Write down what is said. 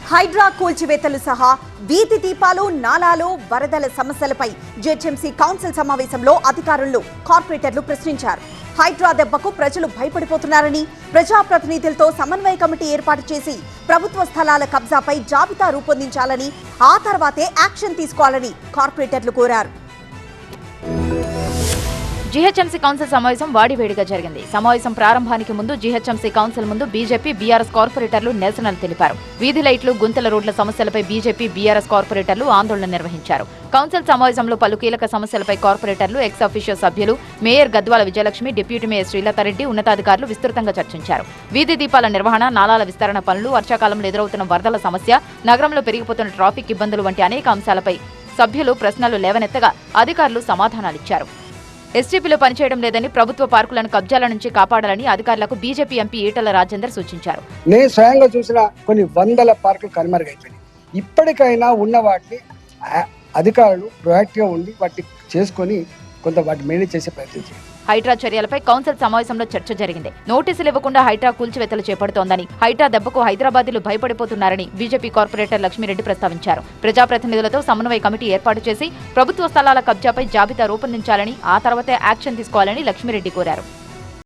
హైడ్రా కూల్చివేతలు సహా వీధి దీపాలు, నాలాలు, వరదల సమస్యలపై జీహెచ్ఎంసీ కౌన్సిల్ సమావేశంలో అధికారులు, కార్పొరేటర్లు ప్రశ్నించారు. హైడ్రా దెబ్బకు ప్రజలు భయపడిపోతున్నారని, ప్రజాప్రతినిధులతో సమన్వయ కమిటీ ఏర్పాటు చేసి ప్రభుత్వ స్థలాల కబ్జాపై జాబితా రూపొందించాలని, ఆ తర్వాతే యాక్షన్ తీసుకోవాలని కార్పొరేటర్లు కోరారు. జీహెచ్ఎంసీ కౌన్సిల్ సమావేశం వాడివేడిగా జరిగింది. సమావేశం ప్రారంభానికి ముందు జీహెచ్ఎంసీ కౌన్సిల్ ముందు బీజేపీ, బీఆర్ఎస్ కార్పొరేటర్లు నిరసనలు తెలిపారు. వీధి లైట్లు, గుంతల రోడ్ల సమస్యలపై బీజేపీ, బీఆర్ఎస్ కార్పొరేటర్లు ఆందోళన నిర్వహించారు. కౌన్సిల్ సమావేశంలో పలు కీలక సమస్యలపై కార్పొరేటర్లు, ఎక్స్ అఫీషియో సభ్యులు, mayor Gadwal Vijayalakshmi, deputy mayor Srilatha Reddy, ఉన్నతాధికారులు విస్తృతంగా చర్చించారు. వీధి దీపాల నిర్వహణ, నాలాల విస్తరణ పనులు, వర్షాకాలంలో ఎదురవుతున్న వరదల సమస్య, నగరంలో పెరిగిపోతున్న ట్రాఫిక్ ఇబ్బందులు వంటి అనేక అంశాలపై సభ్యులు ప్రశ్నలు లేవనెత్తగా అధికారులు సమాధానాలిచ్చారు. ఎస్టీపీలో పనిచేయడం లేదని, ప్రభుత్వ పార్కులను కబ్జాల నుంచి కాపాడాలని అధికారులకు బీజేపీ ఎంపీ ఈటల రాజేందర్ సూచించారు. నేను స్వయంగా చూసిన కొన్ని వందల పార్కులు కనుమరుగైపోయినాయి. ఇప్పటికైనా ఉన్న వాటిని అధికారులు ప్రొయాక్టివ్గా ఉండి వాటిని చేసుకొని కొంత వాటిని మేనేజ్ చేసే ప్రయత్నం చేయాలి. హైడ్రా చర్యలపై కౌన్సిల్ సమావేశంలో చర్చ జరిగింది. నోటీసులు ఇవ్వకుండా హైడ్రా కూల్చివేతలు చేపడుతోందని, హైడ్రా దెబ్బకు హైదరాబాదీలు భయపడిపోతున్నారని బీజేపీ కార్పొరేటర్ లక్ష్మీరెడ్డి ప్రస్తావించారు. ప్రజాప్రతినిధులతో సమన్వయ కమిటీ ఏర్పాటు చేసి ప్రభుత్వ స్థలాల కబ్జాపై జాబితా రూపొందించాలని, ఆ తర్వాతే యాక్షన్ తీసుకోవాలని లక్ష్మీరెడ్డి కోరారు.